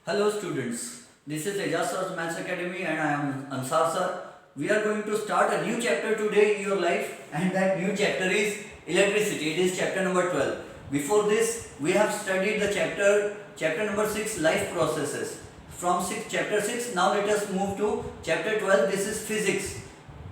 Hello students, this is Ejaz Sir's Maths Academy and I am Ansar Sir. We are going to start a new chapter today in your life and that new chapter is electricity. It is chapter number 12. Before this, we have studied the chapter number 6 life processes. From chapter 6, now let us move to chapter 12. This is physics.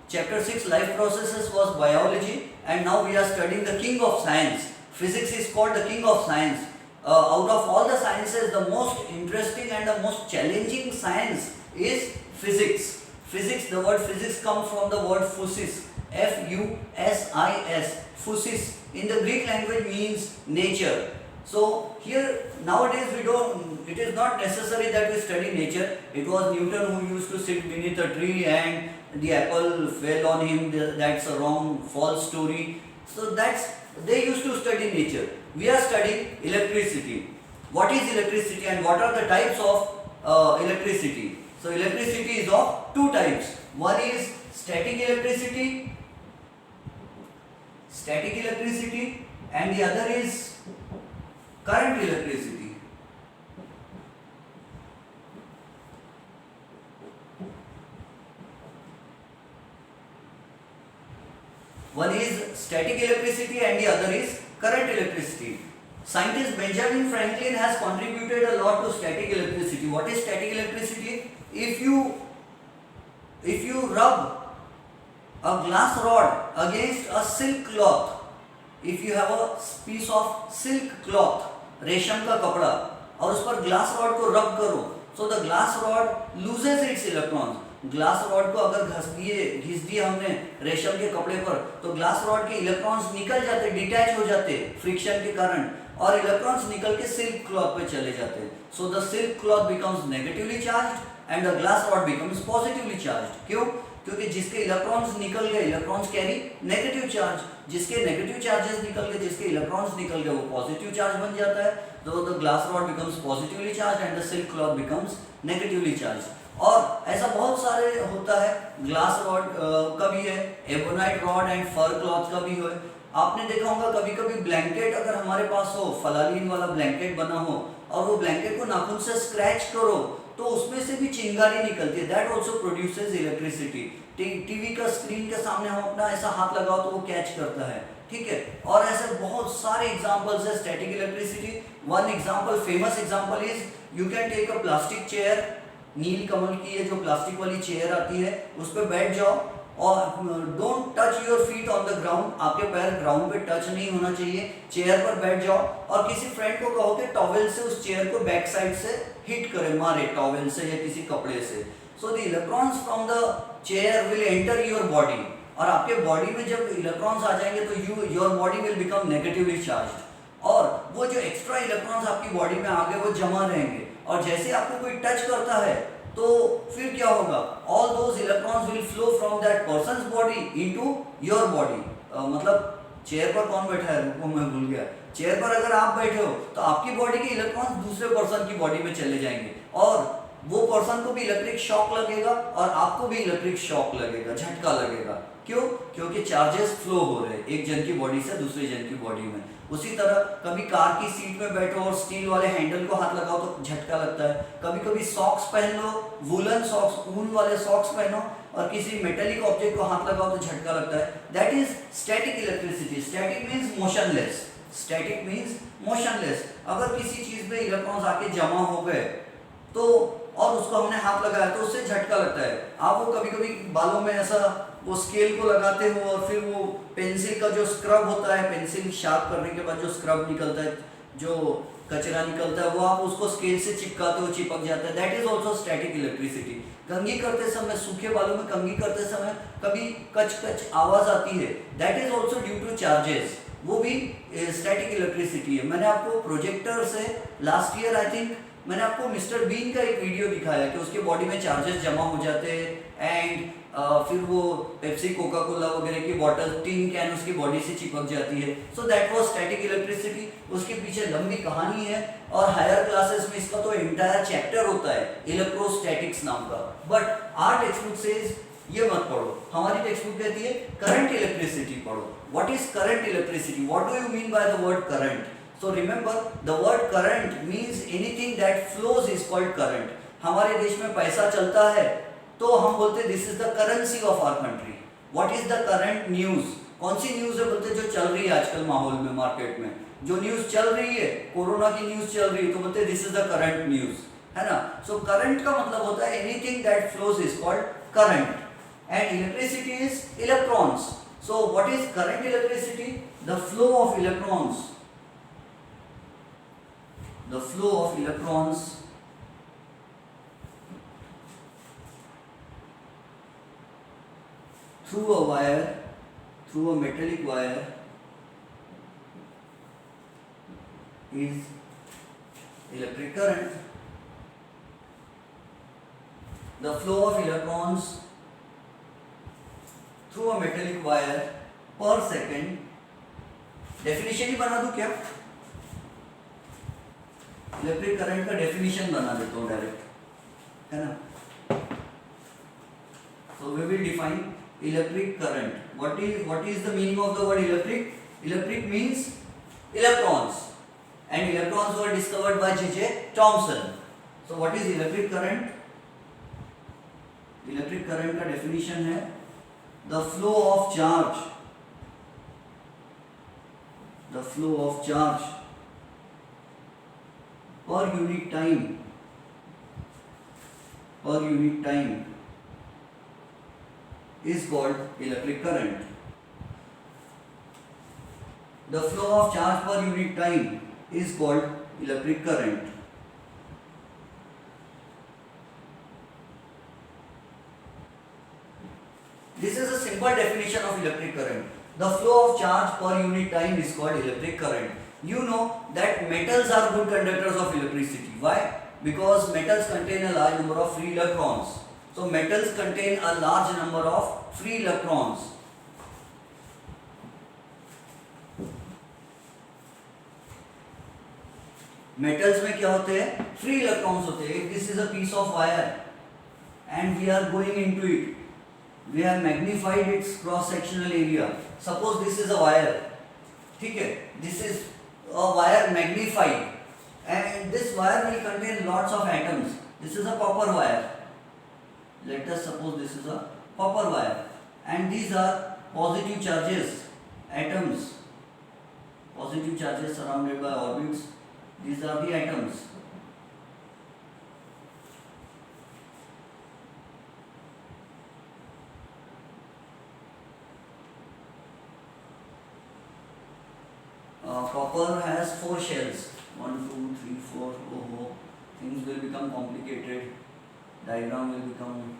Chapter 6 life processes was biology and now we are studying the king of science. Physics is called the king of science. Out of all the sciences, the most interesting and the most challenging science is physics. Physics, the word physics comes from the word physis, F-U-S-I-S. Physis in the Greek language means nature. So here nowadays it is not necessary that we study nature. It was Newton who used to sit beneath a tree and the apple fell on him. That's a false story. So they used to study nature. We are studying electricity. What is electricity and what are the types of electricity? So electricity is of two types. One is static electricity and the other is current electricity. One is static electricity and the other is current electricity. Scientist Benjamin Franklin has contributed a lot to static electricity. What is static electricity? If you rub a glass rod against a silk cloth, if you have a piece of silk cloth, रेशम का कपड़ा, और उस पर glass rod को रब करो, so the glass rod loses its electrons. Glass rod को अगर घिस दिए हमने रेशम के कपड़े पर, तो ग्लास रॉड के इलेक्ट्रॉन्स निकल जाते, डिटैच हो जाते फ्रिक्शन के कारण, और इलेक्ट्रॉन्स निकल के सिल्क क्लॉथ पे चले जाते. So the silk cloth becomes negatively charged and the glass rod becomes positively charged. क्यों? क्योंकि जिसके इलेक्ट्रॉन्स निकल गए, इलेक्ट्रॉन्स कैरी नेगेटिव चार्ज, जिसके नेगेटिव चार्जेस निकल गए, जिसके इलेक्ट्रॉन्स निकल गए, वो पॉजिटिव चार्ज बन जाता है. तो the glass rod becomes positively charge and the silk cloth becomes negatively charge. और ऐसा बहुत सारे होता है. ग्लास रॉड का भी है, ebonite rod and fur cloth का भी है. आपने देखा होगा कभी कभी ब्लैंकेट अगर हमारे पास हो, फलालीन वाला ब्लैंकेट बना हो, और वो ब्लैंकेट को नाखून से स्क्रैच करो तो उसमें से भी चिंगारी निकलती है. That also produces electricity. TV का स्क्रीन के सामने हम अपना ऐसा हाथ लगाओ तो वो कैच करता है. ठीक है. और ऐसे बहुत सारे एग्जांपल्स है static electricity. One example, famous example is you can take a plastic chair. Nilkamal की ये जो प्लास्टिक वाली चेयर आती है, उस पर बैठ जाओ और don't touch your feet on the ground. आपके पैर ग्राउंड पे टच नहीं होना चाहिए. चेयर पर बैठ जाओ और किसी फ्रेंड को कहो कि टॉवेल से उस चेयर को बैक साइड से हिट करे, मारे टॉवेल से या किसी कपड़े से. So the electrons from the chair will enter your body, और आपके बॉडी में जब इलेक्ट्रॉन्स आ जाएंगे तो your body will become negatively charged. और वो जो एक्स्ट्रा इलेक्ट्रॉन्स आपकी बॉडी में आ गए वो जमा रहेंगे, और जैसे आपको कोई टच करता है तो फिर क्या होगा? All those electrons will flow from that persons body into your body. मतलब चेयर पर कौन बैठा है, वो मैं भूल गया. चेयर पर अगर आप बैठे हो तो आपकी बॉडी के इलेक्ट्रॉन्स दूसरे पर्सन की बॉडी में चले जाएंगे, और वो पर्सन को भी इलेक्ट्रिक शॉक लगेगा और आपको भी इलेक्ट्रिक शॉक लगेगा, झटका लगेगा. क्यों? क्योंकि चार्जेस फ्लो हो रहे हैं एक जन की बॉडी से दूसरे जन की बॉडी में. उसी तरह कभी कार की सीट में बैठो और स्टील वाले हैंडल को हाथ लगाओ तो झटका लगता है. कभी कभी सॉक्स पहन लो, वुलन सॉक्स, ऊन वाले सॉक्स पहनो और किसी मेटेलिक ऑब्जेक्ट को हाथ लगाओ तो झटका लगता है. That is static electricity. Static means motionless. Static means motionless. अगर किसी चीज पे इलेक्ट्रॉन्स आके जमा हो गए तो, और उसको हमने हाथ लगाया तो उससे झटका लगता है. आप वो कभी कभी बालों में ऐसा वो स्केल को लगाते हो और फिर वो पेंसिल का जो स्क्रब होता है, पेंसिल शार्प करने के बाद जो स्क्रब निकलता है, जो कचरा निकलता है, वो आप उसको स्केल से चिपकाते हो, चिपक जाता है. That is also static electricity. कंघी करते समय, सूखे बालों में कंघी करते समय कभी कच कच आवाज आती है. That is also due two charges. वो भी स्टैटिक इलेक्ट्रिसिटी है. मैंने आपको प्रोजेक्टर से लास्ट ईयर आई थिंक मैंने आपको मिस्टर बीन का एक वीडियो दिखाया कि उसके बॉडी में चार्जेस जमा हो जाते हैं एंड फिर वो पेप्सी, कोका कोला वगैरह की बॉटल, टीन कैन उसकी बॉडी से चिपक जाती है. So that was static electricity. उसके पीछे लंबी कहानी है और हायर क्लासेस में इसका तो एंटायर चैप्टर होता है इलेक्ट्रोस्टैटिक्स नाम का. But our text book says ये मत पढ़ो. हमारी टेक्स्ट बुक कहती है करंट इलेक्ट्रिसिटी पढ़ो. What is current electricity? What do you mean by the word current? So remember, the word current means anything that flows is called current. हमारे देश में पैसा चलता है तो हम बोलते हैं this is the currency of our country. What is the current news? कौन सी न्यूज है बोलते हैं जो चल रही है आजकल माहौल में, मार्केट में जो न्यूज चल रही है, कोरोना की न्यूज चल रही है तो बोलते हैं this is the current news, है ना. सो करंट का मतलब होता है anything that flows is called current. And electricity is electrons. So what is current electricity? The flow of electrons. The flow of electrons through a wire, through a metallic wire, is electric current. The flow of electrons through a metallic wire per second. Definition ही बना दूं क्या? Electric current का definition बना देता हूँ direct, है ना. So we will define electric current. What is the meaning of the word electric? Electric means electrons, and electrons were discovered by J Thomson. So what is electric current? Electric current का definition है the flow of charge, the flow of charge per unit time is called electric current. The flow of charge per unit time is called electric current. This is a simple definition of electric current. The flow of charge per unit time is called electric current. You know that metals are good conductors of electricity. Why? Because metals contain a large number of free electrons. So metals contain a large number of free electrons. Metals में क्या होते हैं? Free electrons होते हैं. This is a piece of wire and we are going into it. We have magnified its cross sectional area. Suppose this is a wire. ठीक है? This is a wire magnified, and this wire will contain lots of atoms. This is a copper wire. Let us suppose this is a copper wire, and these are positive charges, atoms, positive charges surrounded by orbits. These are the atoms. Copper has 4 shells. 1, 2, 3, 4. Oh, things will become complicated. Diagram will become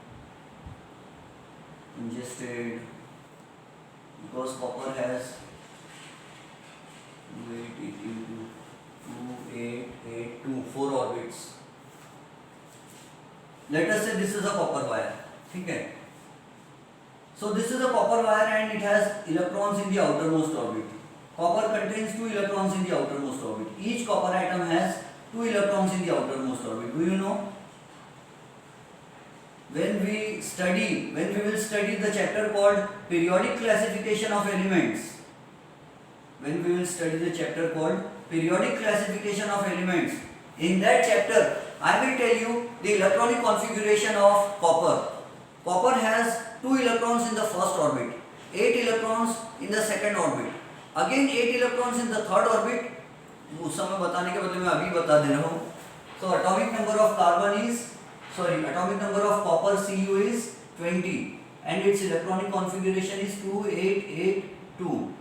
congested because copper has 4 orbits. Let us say this is a copper wire. ठीक है? So this is a copper wire and it has electrons in the outermost orbit. Copper contains 2 electrons in the outermost orbit. Each copper atom has 2 electrons in the outermost orbit. Do you know? When we will study the chapter called periodic classification of elements. When we will study the chapter called periodic classification of elements. In that chapter, I will tell you the electronic configuration of copper. Copper has 2 electrons in the first orbit, 8 electrons in the second orbit. Again 8 electrons in the third orbit. उस समय बताने के बदले मैं अभी बता दे रहा हूँ. So atomic number of copper Cu is 20 and its electronic configuration is 2, 8, 8, 2.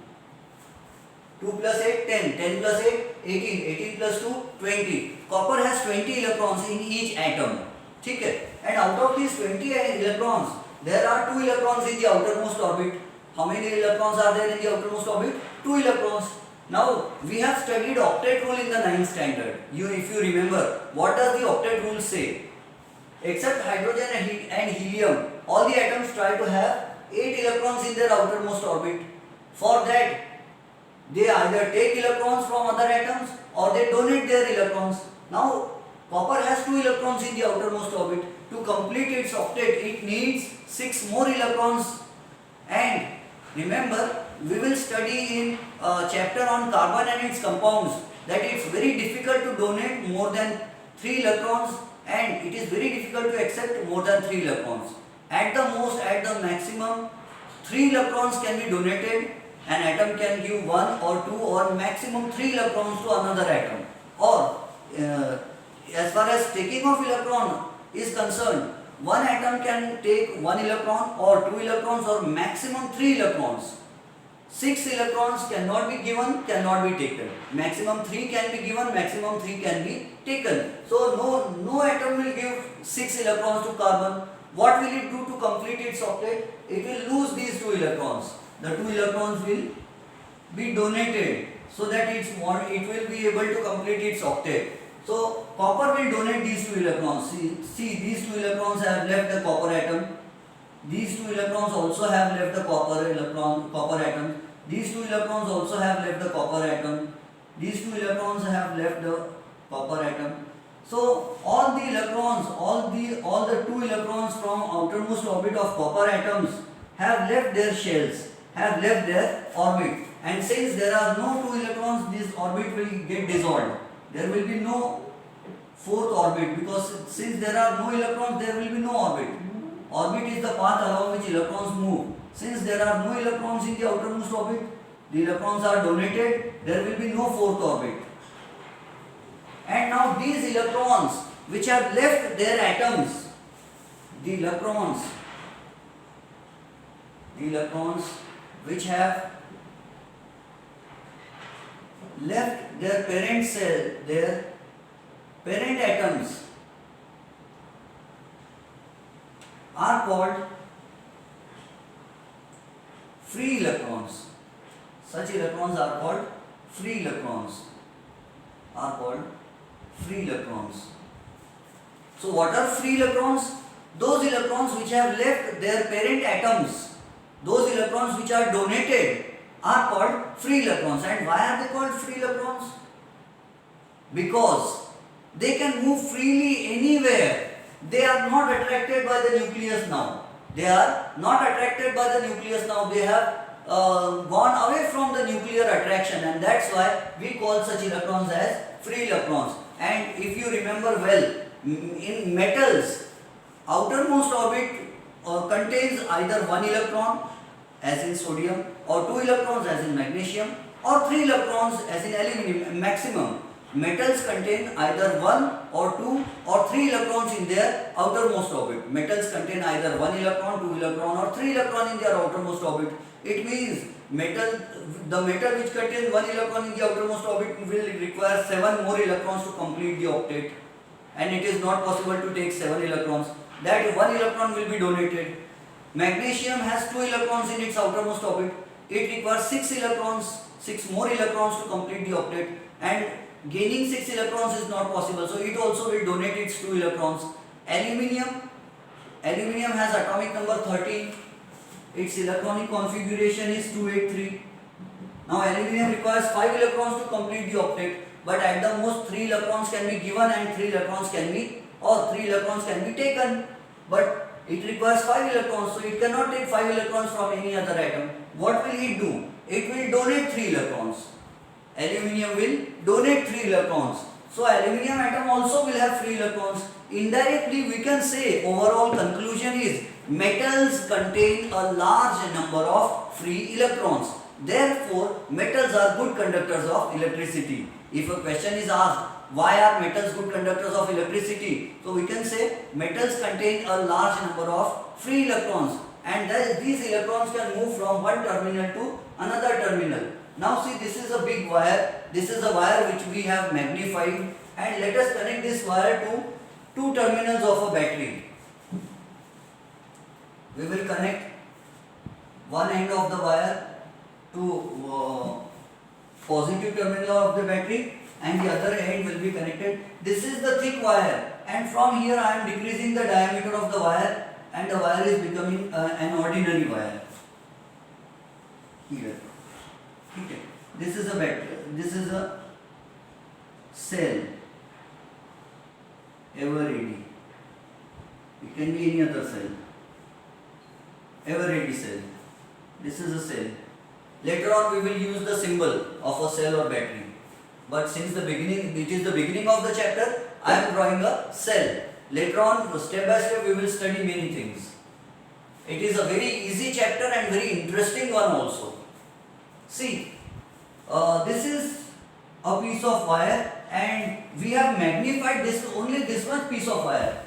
2 plus 8, 10, 10 plus 8, 18, 18 plus 2, 20. Copper has 20 electrons in each atom. ठीक है? And out of these 20 electrons, there are 2 electrons in the outermost orbit. How many electrons are there in the outermost orbit? 2 electrons. Now we have studied octet rule in the 9th standard. If you remember, what does the octet rule say? Except hydrogen and helium, all the atoms try to have 8 electrons in their outermost orbit. For that, they either take electrons from other atoms or they donate their electrons. Now copper has 2 electrons in the outermost orbit. To complete its octet, it needs 6 more electrons. And remember, we will study in chapter on carbon and its compounds that it's very difficult to donate more than 3 electrons, and it is very difficult to accept more than 3 electrons. At the most, at the maximum, 3 electrons can be donated. An atom can give 1 or 2 or maximum 3 electrons to another atom. Or as far as taking of electron is concerned, one atom can take 1 electron or 2 electrons or maximum 3 electrons. 6 electrons cannot be given, cannot be taken. Maximum 3 can be given, maximum 3 can be taken. So no atom will give 6 electrons to carbon. What will it do to complete its octet? It will lose these 2 electrons. The 2 electrons will be donated so that it will be able to complete its octet. So copper will donate these 2 electrons. See these 2 electrons have left the copper atom. These 2 electrons also have left the copper atom. These 2 electrons also have left the copper atom. These 2 electrons have left the copper atom. So all the electrons, all the 2 electrons from outermost orbit of copper atoms have left their shells, have left their orbit. And since there are no 2 electrons, this orbit will get dissolved. There will be no fourth orbit, because since there are no electrons, there will be no orbit. Orbit is the path along which electrons move. Since there are no electrons in the outermost orbit, the electrons are donated, there will be no fourth orbit. And now these electrons which have left their atoms, the electrons which have left their parent cell, their parent atoms, are called free electrons. Such electrons are called free electrons. So what are free electrons? Those electrons which have left their parent atoms, those electrons which are donated, are called free electrons. And why are they called free electrons? Because they can move freely anywhere. They are not attracted by the nucleus now. They have gone away from the nuclear attraction, and that's why we call such electrons as free electrons. And if you remember well, in metals, outermost orbit contains either 1 electron as in sodium, or 2 electrons as in magnesium, or 3 electrons as in aluminum. Maximum metals contain either 1 or 2 or 3 electrons in their outermost orbit. Metals contain either 1 electron, 2 electron or 3 electron in their outermost orbit. It means the metal which contains 1 electron in the outermost orbit will require 7 more electrons to complete the octet, and it is not possible to take 7 electrons. That 1 electron will be donated. Magnesium has 2 electrons in its outermost orbit. It requires 6 more electrons to complete the octet, and gaining 6 electrons is not possible, so it also will donate its 2 electrons. Aluminium has atomic number 13. Its electronic configuration is 283. Now aluminium requires 5 electrons to complete the octet, but at the most 3 electrons can be given and 3 electrons can be taken. But it requires 5 electrons, so it cannot take 5 electrons from any other atom. What will it do? It will donate 3 electrons. Aluminium will donate 3 electrons. So aluminium atom also will have free electrons. Indirectly we can say, overall conclusion is, metals contain a large number of free electrons. Therefore, metals are good conductors of electricity. If a question is asked, why are metals good conductors of electricity? So we can say metals contain a large number of free electrons, and these electrons can move from one terminal to another terminal. Now see, this is a big wire. This is a wire which we have magnified, and let us connect this wire to 2 terminals of a battery. We will connect one end of the wire to positive terminal of the battery, and the other end will be connected. This is the thick wire, and from here I am decreasing the diameter of the wire, and the wire is becoming an ordinary wire. Here. Okay. This is a battery. This is a cell. Eveready. It can be any other cell. Eveready cell. This is a cell. Later on we will use the symbol of a cell or battery. But since the beginning, it is the beginning of the chapter, I am drawing a cell. Later on, step by step, we will study many things. It is a very easy chapter and very interesting one also. See, this is a piece of wire and we have magnified this only this much piece of wire.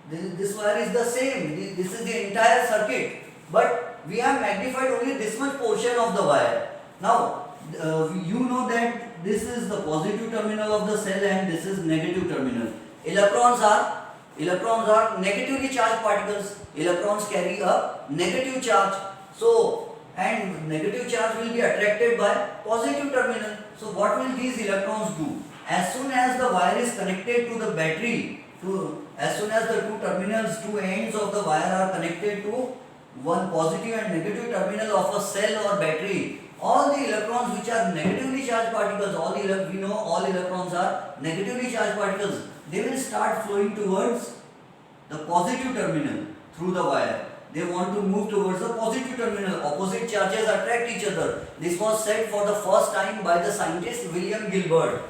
This wire is the same, this is the entire circuit, but we have magnified only this much portion of the wire. Now, you know that this is the positive terminal of the cell and this is negative terminal. Electrons are negatively charged particles. Electrons carry a negative charge. So, and negative charge will be attracted by positive terminal. So, what will these electrons do? As soon as the wire is connected to the battery, as soon as the two ends of the wire are connected to one positive and negative terminal of a cell or battery, all the electrons which are negatively charged particles, we know all electrons are negatively charged particles, they will start flowing towards the positive terminal through the wire. They want to move towards the positive terminal. Opposite charges attract each other. This was said for the first time by the scientist William Gilbert.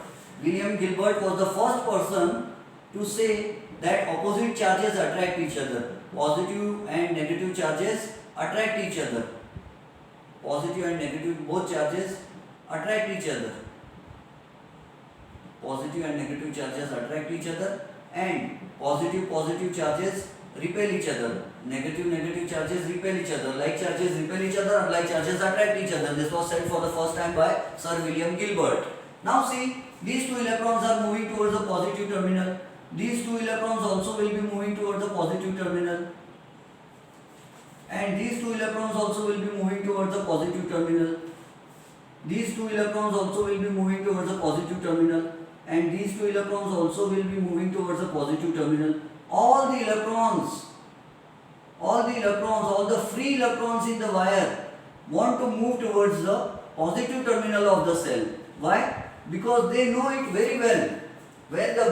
William Gilbert was the first person to say that opposite charges attract each other. Positive and negative charges attract each other. Positive and negative, both charges attract each other. Positive and negative charges attract each other, and positive charges repel each other. Negative charges repel each other. Like charges repel each other, unlike charges attract each other. This was said for the first time by Sir William Gilbert. Now see, these two electrons are moving towards the positive terminal. These two electrons also will be moving towards the positive terminal. And these two electrons also will be moving towards the positive terminal. These two electrons also will be moving towards the positive terminal. And these two electrons also will be moving towards the positive terminal. All the electrons, all the free electrons in the wire want to move towards the positive terminal of the cell. Why? Because they know it very well. When the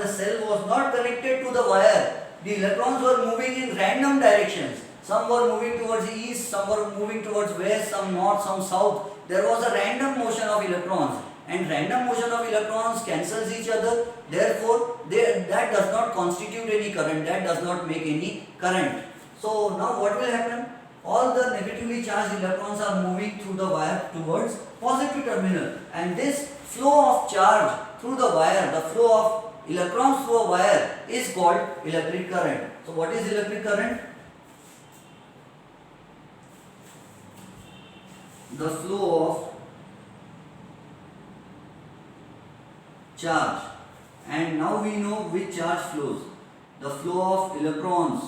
cell was not connected to the wire, the electrons were moving in random directions. Some were moving towards east, some were moving towards west, some north, some south. There was a random motion of electrons, and random motion of electrons cancels each other. Therefore, that does not constitute any current, that does not make any current. So now what will happen? All the negatively charged electrons are moving through the wire towards positive terminal, and this flow of charge through the wire, the flow of electrons through a wire is called electric current. So what is electric current? The flow of charge, and now we know which charge flows. The flow of electrons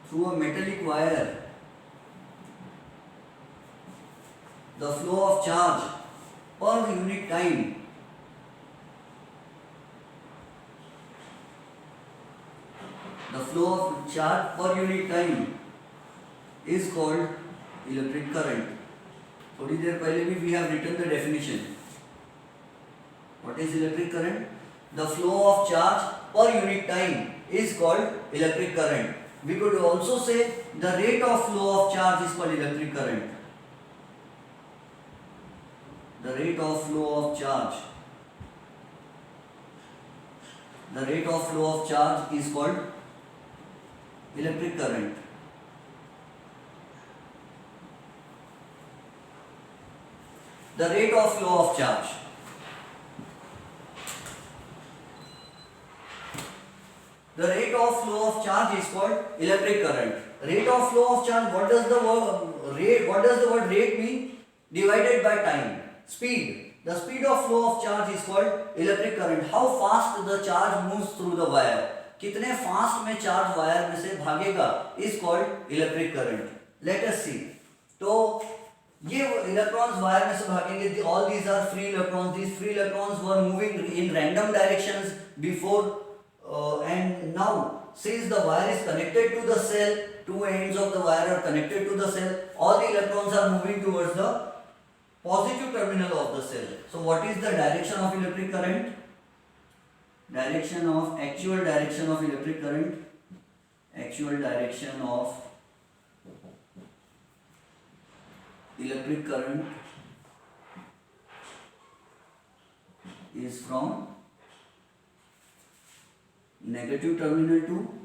through a metallic wire, the flow of charge per unit time is called electric current. थोड़ी देर पहले भी we have written the definition. What is electric current? The flow of charge per unit time is called electric current. We could also say the rate of flow of charge is called electric current. The rate of flow of charge. The rate of flow of charge is called electric current. The rate of flow of charge. The rate of flow of charge is called electric current. Rate of flow of charge, what does the word rate mean? Divided by time. Speed. The speed of flow of charge is called electric current. How fast the charge moves through the wire. कितने fast में charge wire में से भागेगा is called electric current. Let us see. तो ये electrons wire में से भागेंगे. All these are free electrons. These free electrons were moving in random directions before, and now since the wire is connected to the cell, two ends of the wire are connected to the cell. All the electrons are moving towards the positive terminal of the cell. So what is the direction of electric current? Actual direction of electric current actual direction of electric current is from negative terminal to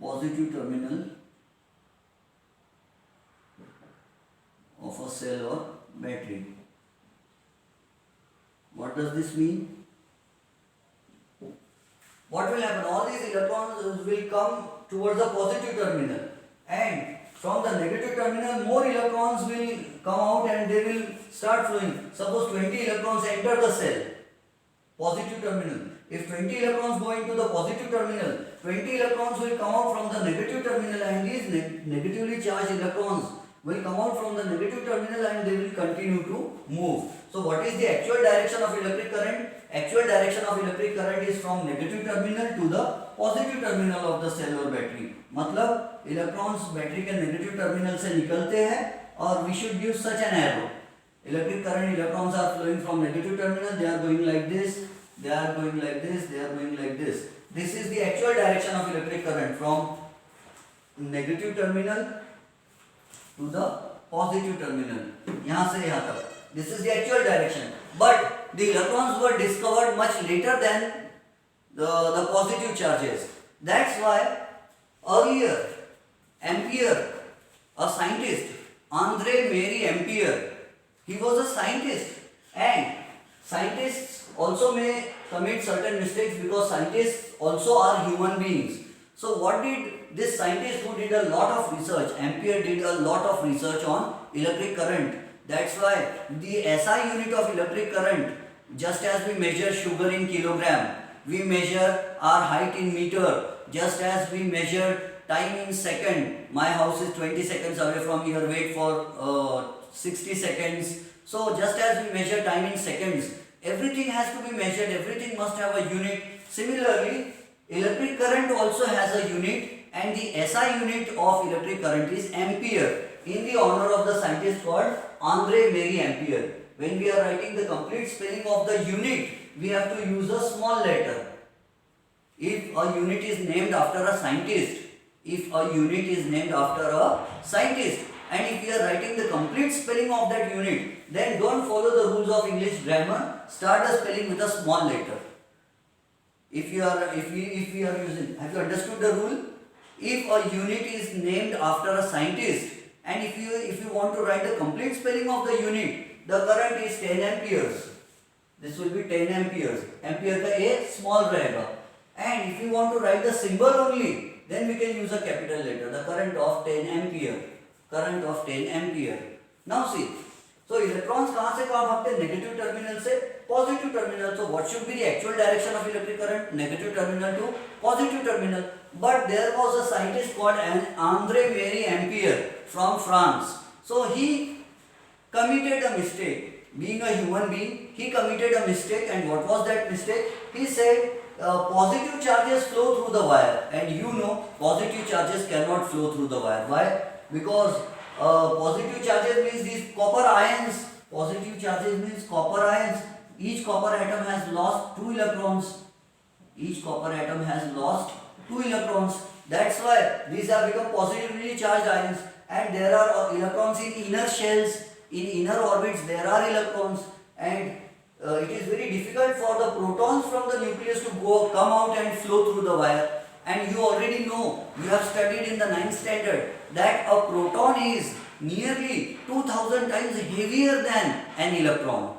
positive terminal of a cell or battery. What does this mean? What will happen? All these electrons will come towards the positive terminal, and from the negative terminal more electrons will come out and they will start flowing. Suppose 20 electrons enter the cell, positive terminal. If 20 electrons go into the positive terminal, 20 electrons will come out from the negative terminal, and these negatively charged electrons will come out from the negative terminal and they will continue to move. So what is the actual direction of electric current? Actual direction of electric current is from negative terminal to the positive terminal of the cell or battery. मतलब electrons battery के negative terminal से निकलते हैं और we should use such an arrow. Electric current, electrons are flowing from negative terminal, they are going like this, they are going like this, they are going like this. This is the actual direction of electric current from negative terminal to the positive terminal. यहाँ से यहाँ तक. This is the actual direction. But the electrons were discovered much later than the positive charges. That's why earlier Ampere, a scientist, Andre Marie Ampere, he was a scientist, and scientists also may commit certain mistakes because scientists also are human beings. So what did this scientist who did a lot of research, Ampere did a lot of research on electric current. That's why the SI unit of electric current, just as we measure sugar in kilogram, we measure our height in meter, just as we measure time in second. My house is 20 seconds away from here, wait for 60 seconds. So just as we measure time in seconds, everything has to be measured, everything must have a unit. Similarly, electric current also has a unit, and the SI unit of electric current is ampere, in the honor of the scientist called Andre Marie Ampere. When we are writing the complete spelling of the unit, we have to use a small letter. If a unit is named after a scientist, and if we are writing the complete spelling of that unit, then don't follow the rules of English grammar, start the spelling with a small letter. If we are using, have you understood the rule? If a unit is named after a scientist, and if you want to write the complete spelling of the unit, the current is 10 amperes. This will be 10 amperes. Ampere का A small रहेगा. And if you want to write the symbol only, then we can use a capital letter. The current of 10 ampere. Current of 10 ampere. Now see. So electrons कहाँ से कहाँ भागते हैं? Negative terminal से positive terminal. So what should be the actual direction of electric current? Negative terminal to positive terminal. But there was a scientist called Andre Marie Ampere from France. So he committed a mistake. Being a human being, he committed a mistake, and what was that mistake? He said positive charges flow through the wire, and you know positive charges cannot flow through the wire. Why? Because positive charges means these copper ions. Positive charges means copper ions. Each copper atom has lost 2 electrons. Each copper atom has lost 2 electrons. That's why these have become positively charged ions, and there are electrons in inner shells. In inner orbits there are electrons, and it is very difficult for the protons from the nucleus to come out and flow through the wire. And you already know, you have studied in the 9th standard, that a proton is nearly 2000 times heavier than an electron.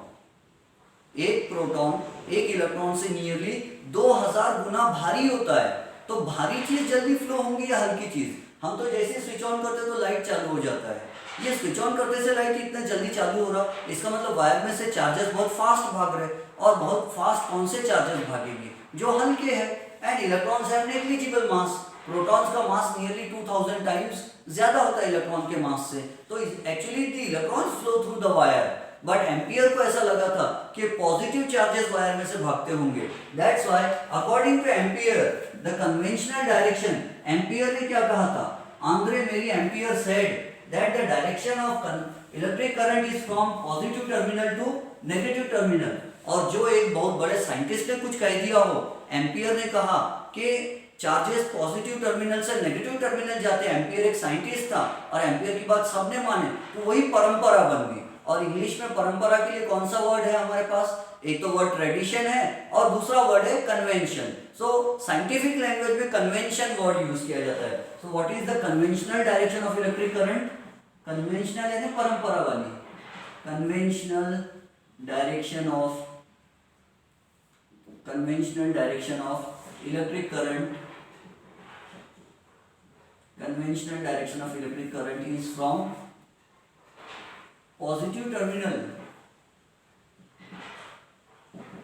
एक proton एक electron से nearly 2000 गुना भारी होता है. तो भारी चीज जल्दी फ्लो होंगी या हल्की चीज? हम तो जैसे स्विच ऑन करते तो लाइट चालू हो जाता है. ये स्विच ऑन करते से लाइट इतना जल्दी चालू हो रहा, इसका मतलब वायर में से चार्जेस बहुत फास्ट भाग रहे. और बहुत फास्ट कौन से चार्जेस भागेंगे? जो हल्के हैं. And electrons have negligible mass. Protons का मास नियरली 2000 टाइम्स ज्यादा होता है इलेक्ट्रॉन के मास से. तो actually the electrons flow through the wire. But ampere को ऐसा लगा था कि पॉजिटिव चार्जेस वायर में से भागते होंगे. That's why according two ampere the conventional direction, ampere ने क्या कहा था? आंद्रे मेरी ampere said that the direction of electric current is from positive terminal to negative terminal. और जो एक बहुत बड़े साइंटिस्ट ने कुछ कह दिया हो, एम्पियर ने कहा कि चार्जेस पॉजिटिव टर्मिनल से नेगेटिव टर्मिनल जाते हैं, एम्पियर एक साइंटिस्ट था और एम्पियर की बात सबने माने, तो वही परंपरा बन गई। और इंग्लिश में परंपरा के लिए कौन सा वर्ड है हमारे पास? एक तो वर्ड ट्रेडिशन है और दूसरा वर्ड है कन्वेंशन। सो साइंटिफिक लैंग्वेज में कन्वेंशन वर्ड यूज किया जाता है। सो what is the conventional direction of electric current? Conventional यानी परंपरा वाली, conventional direction of electric current, conventional direction of electric current is from positive terminal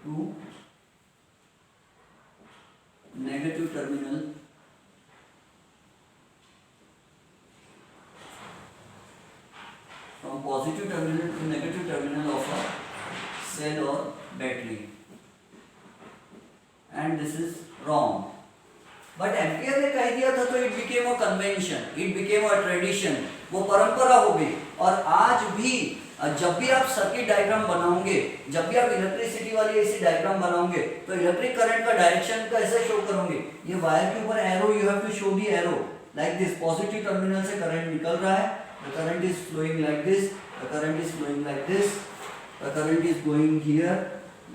to negative terminal, from positive terminal to negative terminal of a cell or battery, and this is wrong. But ampere ने कह दिया था तो it became a convention, it became a tradition, वो परंपरा हो गई। और आज भी जब भी आप सर्किट डायग्राम बनाओगे, जब भी आप इलेक्ट्रिसिटी वाली ऐसी डायग्राम बनाओगे, तो इलेक्ट्रिक करंट का डायरेक्शन कैसे शो करोगे? ये वायर के ऊपर arrow, you have to show the arrow like this. Positive terminal से करंट निकल रहा है, the current is flowing like this, the current is flowing like this, the current is going here,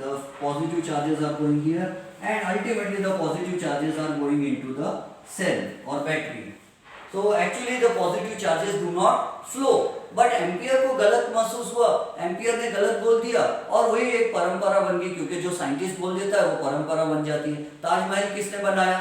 the positive charges are going here, and ultimately the positive charges are going into the cell or battery. So actually the positive charges do not flow, but ampere को गलत महसूस हुआ, ampere ने गलत बोल दिया और वही एक परंपरा बन गई, क्योंकि जो साइंटिस्ट बोल देता है वो परंपरा बन जाती है। ताजमहल किसने बनाया?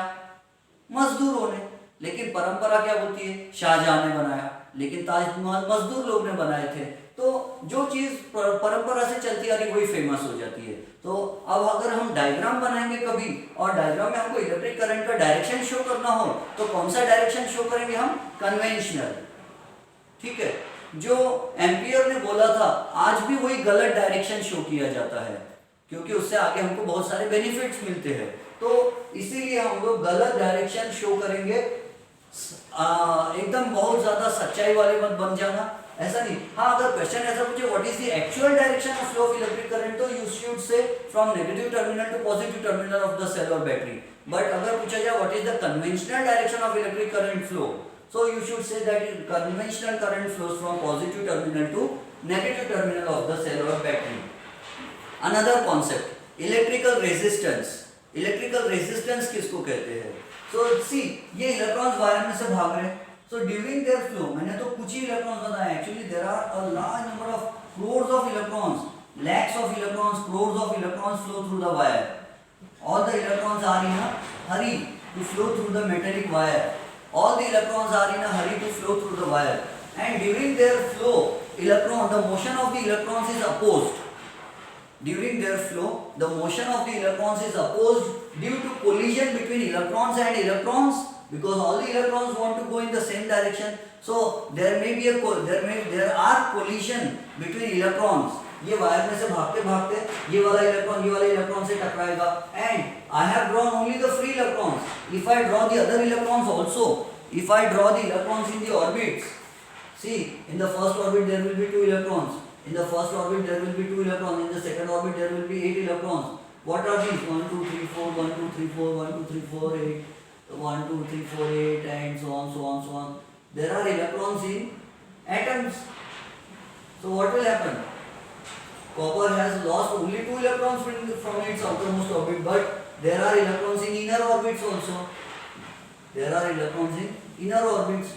मजदूरों ने। लेकिन परंपरा क्या बोलती है? शाहजहां ने बनाया, लेकिन ताजमहल मजदूर लोग ने बनाए थे। तो जो चीज परंपरा से चलती आ रही वही फेमस हो जाती है। तो अब अगर हम डायग्राम बनाएंगे कभी और डायग्राम में हमको इलेक्ट्रिक करंट का डायरेक्शन शो करना हो, तो कौन सा डायरेक्शन शो करेंगे हम? कन्वेंशनल। ठीक है, जो एम्पियर ने बोला था आज भी वही गलत डायरेक्शन शो किया जाता है, क्योंकि उससे आगे हमको बहुत सारे बेनिफिट्स मिलते हैं। तो इसीलिए हम लोग गलत डायरेक्शन शो करेंगे। एकदम बहुत ज्यादा सच्चाई वाले मत बन जाना, ऐसा नहीं। हाँ, अगर क्वेश्चन ऐसा पूछे what is the actual direction of flow of electric current, तो you should say from negative terminal to positive terminal of the cell और बैटरी। बट अगर पूछा जाए what is the conventional direction of electric current flow, so you should say that conventional current flows from positive terminal to negative terminal of the cell or battery. Another concept, electrical resistance. Electrical resistance किसको कहते हैं? So see, ये electrons wire में से भाग रहे हैं। So during their flow, मैंने तो कुछ ही इलेक्ट्रॉन्स बताए, actually there are a large number of crores of electrons, lakhs of electrons, crores of electrons flow through the wire. All the electrons are in a hurry to flow through the metallic wire. All the electrons are in a hurry to flow through the wire, and during their flow, the motion of the electrons is opposed. During their flow, the motion of the electrons is opposed due to collision between electrons and electrons, because all the electrons want to go in the same direction. So there are collision between electrons. ये wire में से भागते भागते ये वाला electron से टकराएगा, and I have drawn only the free electrons. If I draw the other electrons also, if I draw the electrons in the orbits, see in the first orbit there will be 2 electrons, in the first orbit there will be 2 electrons, in the second orbit there will be 8 electrons. What are these? 1 2 3 4 1 2 3 4 1 2 3 4 8 1 2 3 4 8 and so on. There are electrons in atoms. So what will happen? Copper has lost only 2 electrons from its outermost orbit, but there are electrons in inner orbits also. There are electrons in inner orbits.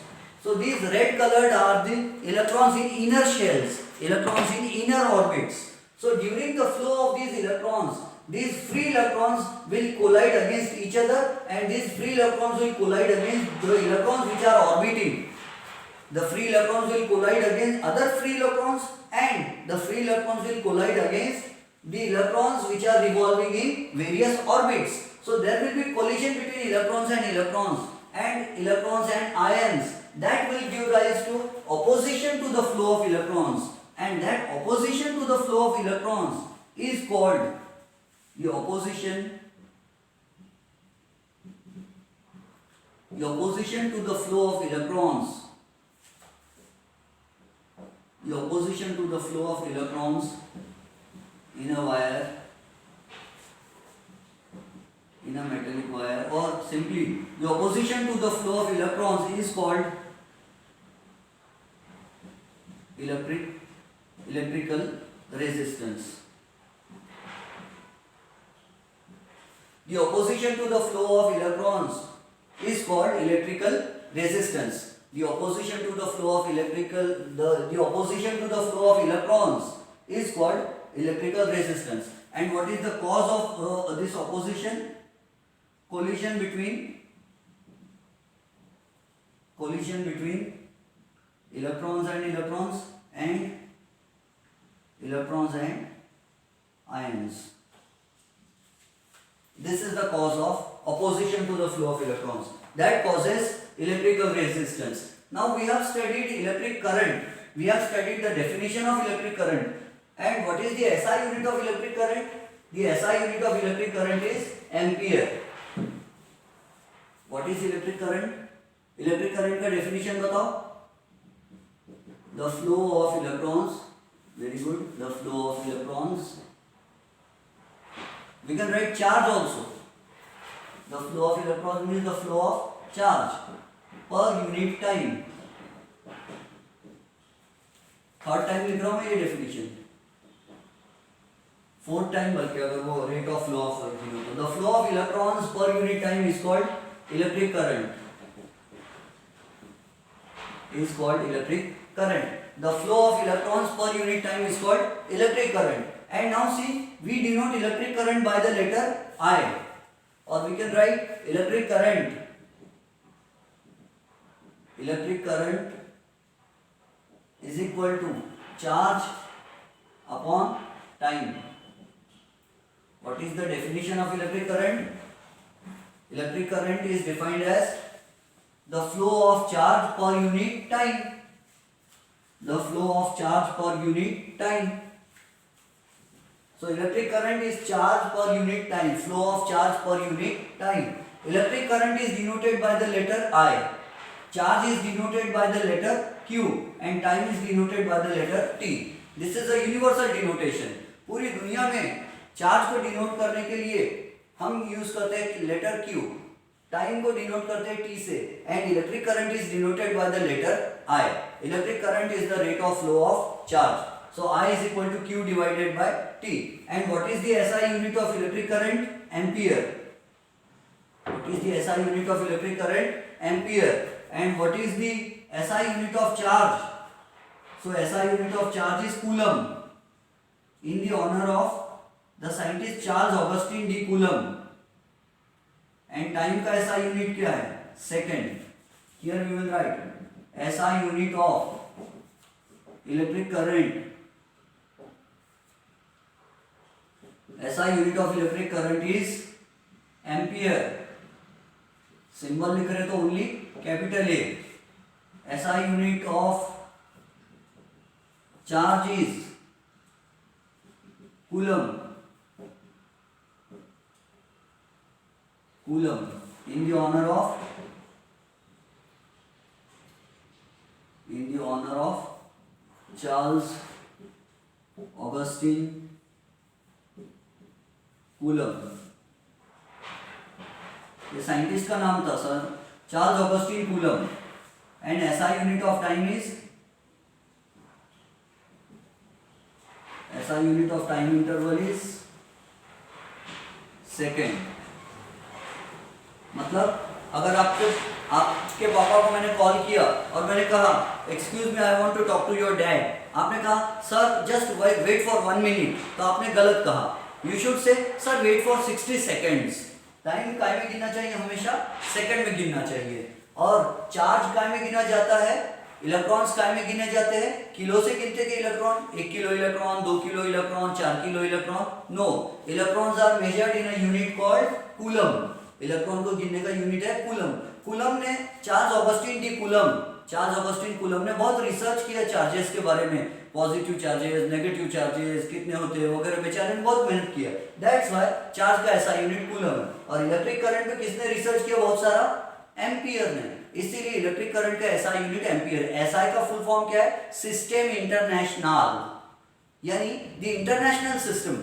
So these red colored are the electrons in inner shells, electrons in inner orbits. So during the flow of these electrons, these free electrons will collide against each other, and these free electrons will collide against the electrons which are orbiting. The free electrons will collide against other free electrons, and the free electrons will collide against the electrons which are revolving in various orbits. So there will be collision between electrons and ions. That will give rise to opposition to the flow of electrons, and that opposition to the flow of electrons is called the opposition to the flow of electrons. The opposition to the flow of electrons in a wire in a metallic wire, or simply the opposition to the flow of electrons is called electrical resistance. The opposition to the flow of electrons is called electrical resistance. The opposition to the flow of the opposition to the flow of electrons is called electrical resistance. And what is the cause of this opposition? Collision between electrons and electrons and ions. This is the cause of opposition to the flow of electrons. That causes electrical resistance. Now we have studied electric current. We have studied the definition of electric current. And what is the SI unit of electric current? The SI unit of electric current is ampere. What is electric current? Electric current का definition बताओ. The flow of electrons. Very good. The flow of electrons. We can write charge also. The flow of electrons means the flow of charge per unit time. Third time लिख रहा हूँ मैं ये definition, fourth time बल्कि अगर वो rate of flow of तो the flow of electrons per unit time is called electric current. Is called electric current. The flow of electrons per unit time is called electric current. And now see, we denote electric current by the letter I, or we can write electric current. Electric current is equal to charge upon time. What is the definition of electric current? Electric current is defined as the flow of charge per unit time. The flow of charge per unit time. So electric current is charge per unit time. Flow of charge per unit time. Electric current is denoted by the letter I. Charge is denoted by the letter Q. And time is denoted by the letter T. This is a universal denotation. पूरी दुनिया में charge को denote करने के लिए हम use करते हैं लेटर Q. टाइम को डिनोट करते हैं T से. And electric current is denoted by the letter I. Electric current is the rate of flow of charge. So I is equal to Q divided by T. And what is the SI unit of electric current? Ampere. What is the SI unit of electric current? Ampere. And what is the SI unit of charge? So SI unit of charge is Coulomb. In the honor of the scientist Charles Augustin de Coulomb. And time का SI unit क्या है? Second. Here we will write SI unit of electric current. SI unit of electric current is ampere. Symbol लिख रहे तो only capital A. SI unit of charge is Coulomb. Coulomb. In the honor of Charles Augustine Coulomb. ये scientist का नाम था sir, Charles Augustin coulomb. And SI unit of time is SI unit of time interval is second. मतलब अगर आपके पापा को मैंने कॉल किया और मैंने कहा excuse me I want to talk to your dad, आपने कहा sir just wait for 1 minute, तो आपने गलत कहा. You should say sir wait for 60 seconds. Time काय में गिनना चाहिए? हमेशा सेकंड में गिनना चाहिए. और चार्ज काय में गिना जाता है? इलेक्ट्रॉन्स काय में गिने जाते हैं? किलो से गिनते के electron, 1 kilo electron, 2 kilo electron, 4 kilo electron. No, electrons are measured in a unit called coulomb. Electron को गिनने का यूनिट है कूलम. कूलम ने चार्ल्स ऑगस्टीन कूलम ने बहुत रिसर्च किया चार्जेस के बारे में, पॉजिटिव चार्जेस, नेगेटिव चार्जेस कितने होते हैं वगैरह. बेचारे ने बहुत मेहनत किया. दैट्स व्हाई चार्ज का ऐसा यूनिट कूलम है. और इलेक्ट्रिक करंट में किसने रिसर्च किया? बहुत सारा, एम्पियर ने. इसीलिए इलेक्ट्रिक करंट का ऐसा यूनिट एम्पियर. एसआई का फुल फॉर्म क्या है? सिस्टम इंटरनेशनल, यानी द इंटरनेशनल सिस्टम.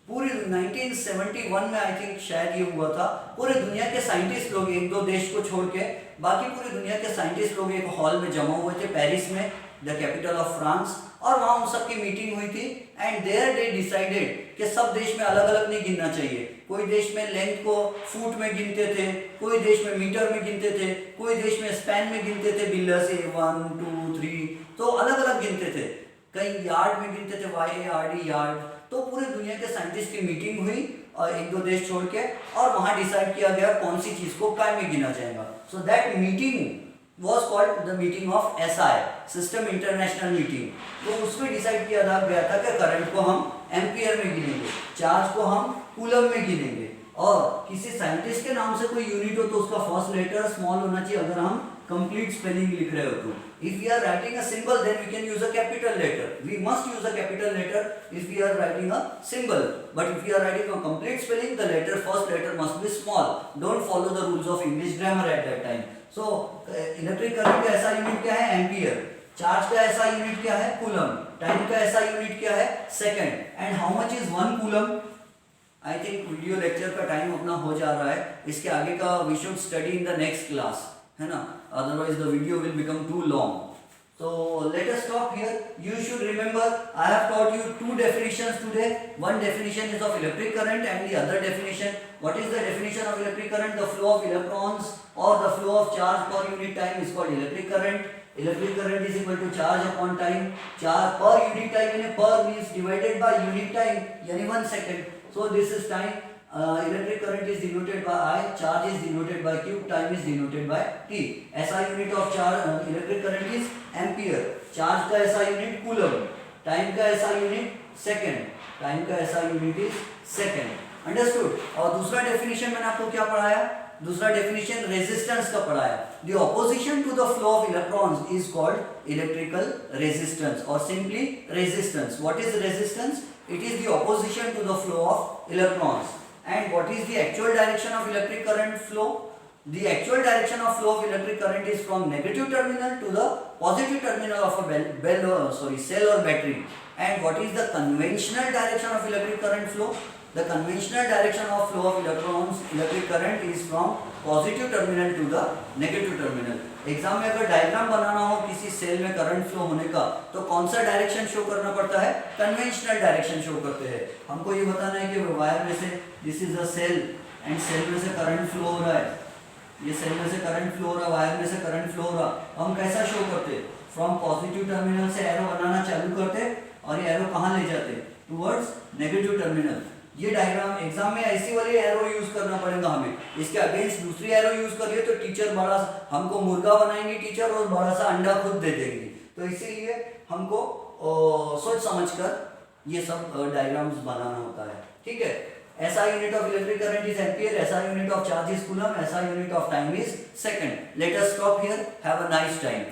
पूरी 1971 में आई थिंक शायद ये हुआ था। पूरे दुनिया के साइंटिस्ट लोग, एक दो देश को छोड़ के बाकी पूरी दुनिया के साइंटिस्ट लोग एक हॉल में जमा हुए थे पेरिस में, द कैपिटल ऑफ फ्रांस, और वहाँ उन सबकी मीटिंग हुई थी। एंड देयर दे डिसाइडेड कि सब देश में अलग अलग नहीं गिनना चाहिए। कोई देश में लेंथ को फुट में गिनते थे, कोई देश में मीटर में गिनते थे, कोई देश में स्पैन में गिनते थे, बिल्ला से 1 2 3, तो अलग अलग गिनते थे। कई यार्ड में गिनते थे, YARD यार्ड। तो पूरे दुनिया के साइंटिस्ट की मीटिंग हुई और एक दो देश छोड़ के, और वहां डिसाइड किया गया कौन सी चीज को काय में गिना जाएगा। So that meeting was called the meeting of SI, system international meeting. तो उसमें डिसाइड किया गया था कि करंट को हम एम्पियर में गिनेंगे, चार्ज को हम कूलम में गिनेंगे, और किसी साइंटिस्ट के नाम से कोई यूनिट हो तो उसका फर्स्ट लेटर स्मॉल होना चाहिए अगर हम कंप्लीट स्पेलिंग लिख रहे हो तो। If we are writing a symbol, then we can use a capital letter. We must use a capital letter if we are writing a symbol. But if we are writing a complete spelling, the letter first letter must be small. Don't follow the rules of English grammar at that time. So electric current का ऐसा unit क्या है? Ampere. Charge का ऐसा unit क्या है? Coulomb. Time का ऐसा यूनिट क्या है? Second. And how much is 1 coulomb? I think video lecture का टाइम अपना हो जा रहा है, इसके आगे का we should study in the next class, है ना, otherwise the video will become too long. So let us stop here. You should remember I have taught you two definitions today. One definition is of electric current and the other definition. What is the definition of electric current? The flow of electrons or the flow of charge per unit time is called electric current. Electric current is equal to charge upon time. Charge per unit time, यानी per means divided by unit time, यानी 1 second. So this is time. Electric current is denoted by I, charge is denoted by Q, time is denoted by T. SI unit of charge electric current is ampere. Charge का SI unit coulomb. Time का SI unit second. Time का SI unit is second. Understood? और दूसरा definition मैंने आपको क्या पढ़ाया? दूसरा definition resistance का पढ़ाया. The opposition to the flow of electrons is called electrical resistance or simply resistance. What is resistance? It is the opposition to the flow of electrons. And what is the actual direction of electric current flow? The actual direction of flow of electric current is from negative terminal to the positive terminal of a cell or battery. And what is the conventional direction of electric current flow? The conventional direction of flow of electric current is from positive terminal to the negative terminal. Exam में अगर diagram बनाना हो किसी cell में current flow होने का तो कौन सा डायरेक्शन शो करना पड़ता है? कन्वेंशनल डायरेक्शन शो करते हैं। हमको ये बताना है कि वायर में से this is a cell and cell में से करंट फ्लो हो रहा है, ये सेल में से करंट फ्लो हो रहा है, वायर में से करंट फ्लो हो रहा, हम कैसा शो करते? फ्रॉम पॉजिटिव टर्मिनल से एरो बनाना चालू करते और ये एरो कहाँ ले जाते? Towards negative terminal. ये डायग्राम एग्जाम में ऐसी वाली एरो यूज करना पड़ेगा हमें, इसके अगेंस्ट दूसरी एरो यूज करिए तो टीचर बड़ा हमको मुर्गा बनाएंगे टीचर और बड़ा सा अंडा खुद दे देंगे। तो इसीलिए हमको सोच समझकर ये सब डायग्राम्स बनाना होता है, ठीक है। SI unit of electric current is ampere, SI unit of charge is coulomb, SI unit of time is second. Let us stop here. Have a nice time.